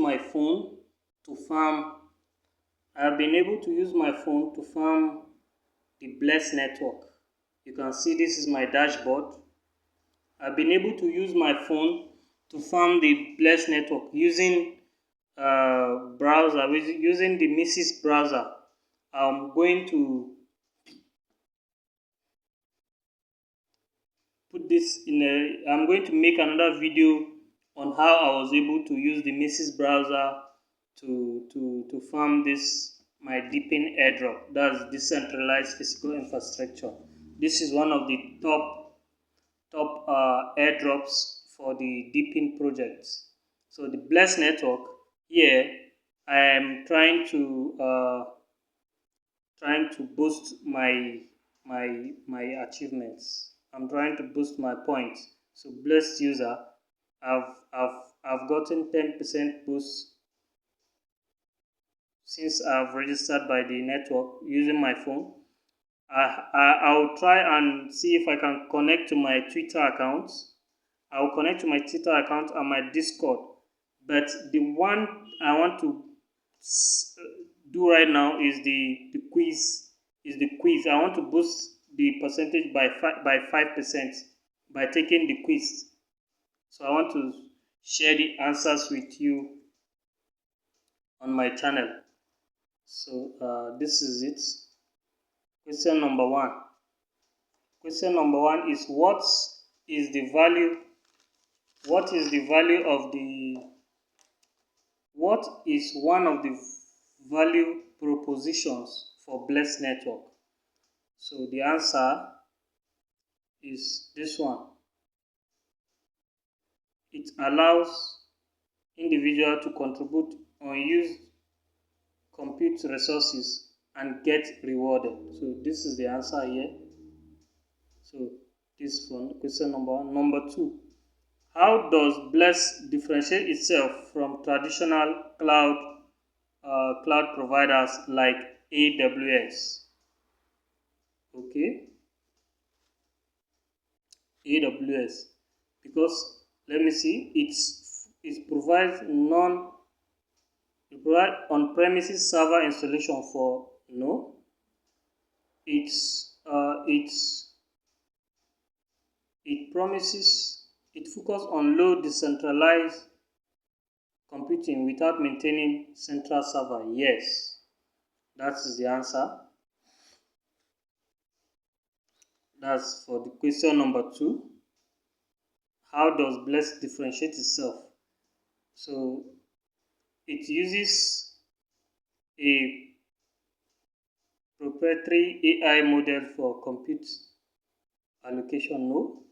my phone to farm. I've been able to use my phone to farm the Bless network. You can see this is my dashboard. I've been able to use my phone to farm the Bless network using browser, using the Mrs. browser. I'm going to put this in I'm going to make another video on how I was able to use the Mrs. browser to farm this my DePIN airdrop. That's decentralized physical infrastructure. This is one of the top airdrops for the DePIN project. So the Bless network here, I am trying to boost my achievements. I'm trying to boost my points. So Blessed user, I've gotten 10% boost since I've registered by the network using my phone. I'll try and see if I can connect to my Twitter account. I'll connect to my Twitter account and my Discord. But the one I want to do right now is the quiz. I want to boost the percentage by 5% by taking the quiz. So I want to share the answers with you on my channel. So this is it. Question number 1. Question number 1 is what is the value what is one of the value propositions for Blessed network? So the answer is this one. It allows individual to contribute unused compute resources and get rewarded. So this is the answer here. So this one, question number 1. Number 2. How does Bless differentiate itself from traditional cloud providers like AWS? Okay, AWS, because let me see, it provides on-premises server installation for no. It focuses on low decentralized computing without maintaining central server. Yes, that is the answer. That's for the question number 2. How does Bless differentiate itself? So it uses a proprietary AI model for compute allocation. No.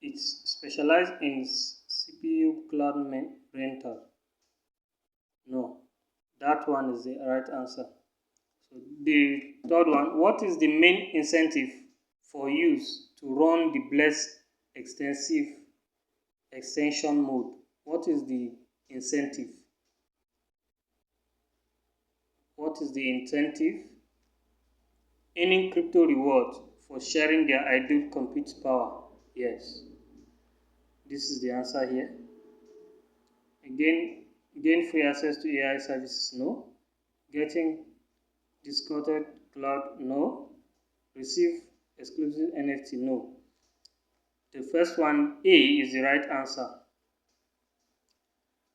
It's specialized in CPU cloud rental. No. That one is the right answer. So the third one, what is the main incentive for use to run the Bless extension mode? What is the incentive? What is the incentive? Earning crypto reward for sharing their idle compute power. Yes. This is the answer here. Gain free access to AI services. No. Getting discounted cloud. No. Receive exclusive NFT. No. The first one, A, is the right answer.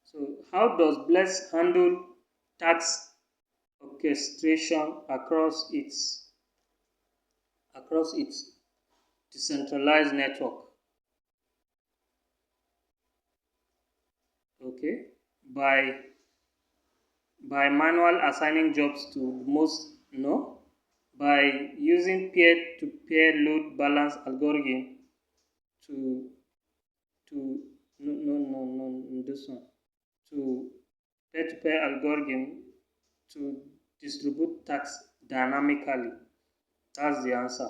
So how does Bless handle task orchestration across its decentralized network? Okay, by manual assigning jobs to most. No. By using peer-to-peer load balance algorithm to this one, to peer-to-peer algorithm to distribute tasks dynamically. That's the answer.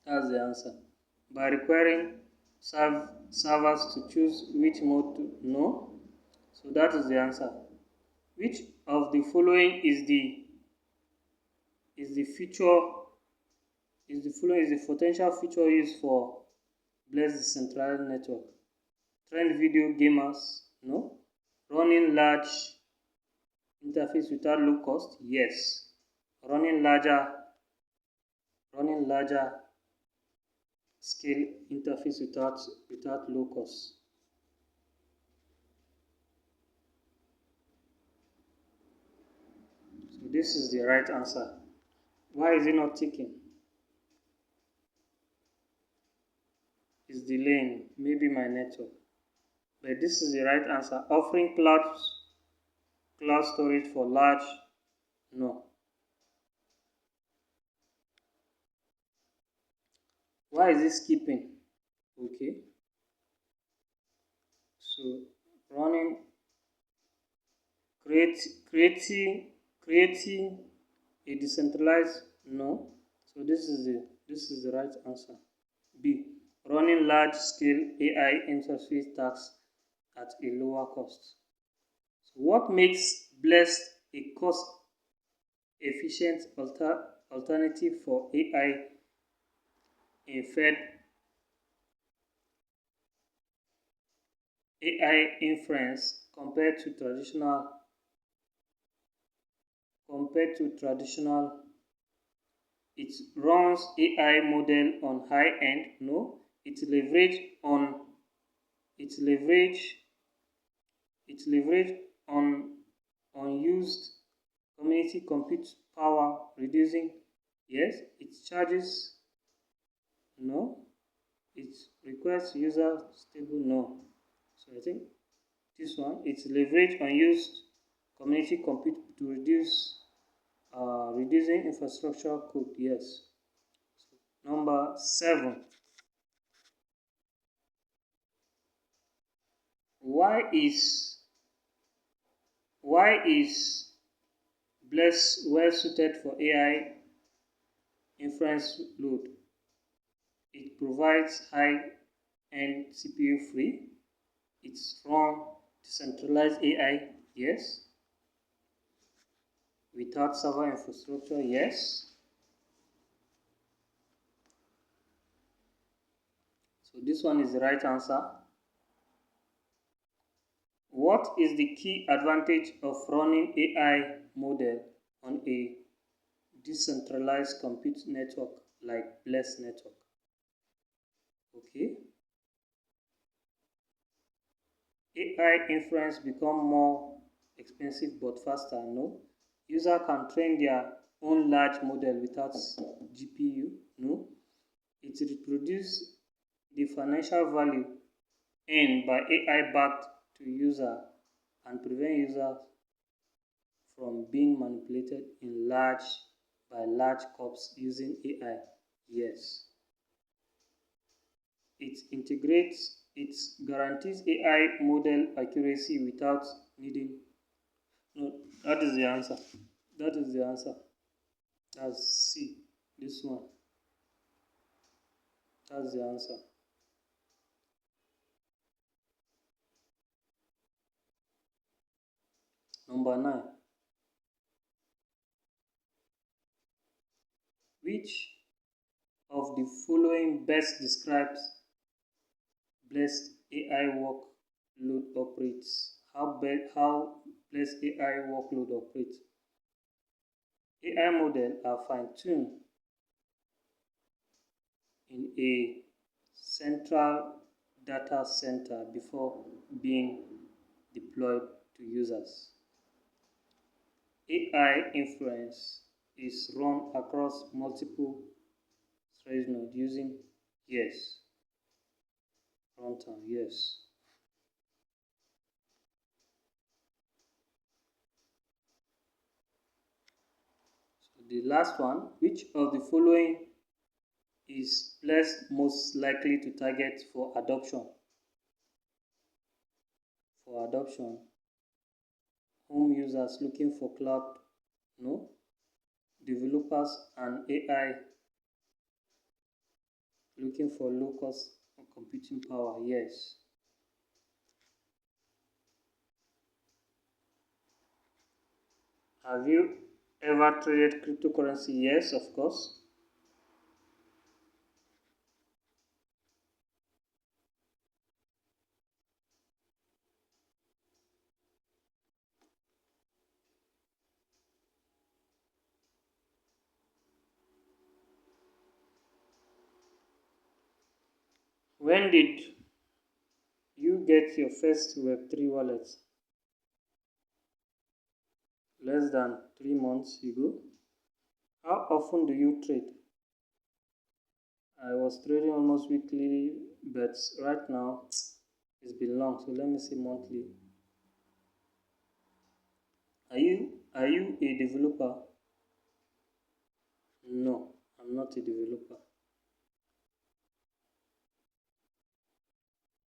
That's the answer. By requiring servers to choose which mode to know. So that is the answer. Which of the following is the potential feature used for Bless decentralized network? Trend video gamers? No. Running large interface without low cost? Yes. Running larger scale interface without low cost? So this is the right answer. Why is it not ticking? It's delaying. Maybe my network. But this is the right answer. Offering cloud storage for large? No. Why is it skipping? Okay. So running creating a decentralized? No. So this is the right answer. B. Running large scale AI interface tasks at a lower cost. So what makes Blessed a cost efficient alternative for AI inferred AI inference compared to traditional? It runs AI model on high end? No. It leverage on unused community compute power, reducing? Yes. It charges? No. It requires user stable? No. So I think this one, it's leverage unused community compute to reducing infrastructure code. Yes. So, number 7. Why is Bless well suited for AI inference load? It provides high-end CPU free. It's run decentralized AI? Yes. Without server infrastructure? Yes. So this one is the right answer. What is the key advantage of running AI model on a decentralized compute network like Bless network? Okay. AI inference become more expensive but faster? No. User can train their own large model without GPU? No. It reproduces the financial value earned by AI backed to user and prevent users from being manipulated by large corps using AI? Yes. It guarantees AI model accuracy without needing. No, that is the answer. That is the answer. That's C. This one. That's the answer. Number 9. Which of the following best describes Blessed AI workload operates? How Blessed AI workload operates? AI models are fine-tuned in a central data center before being deployed to users. AI inference is run across multiple thread nodes using? Yes. Runtime? Yes. So the last one, which of the following is Blessed most likely to target for adoption? For adoption, home users looking for cloud? No. Developers and AI looking for low cost computing power? Yes. Have you ever traded cryptocurrency? Yes, of course. When did you get your first Web3 wallet? Less than 3 months ago. How often do you trade? I was trading almost weekly, but right now it's been long, so let me say monthly. Are you a developer? No, I'm not a developer.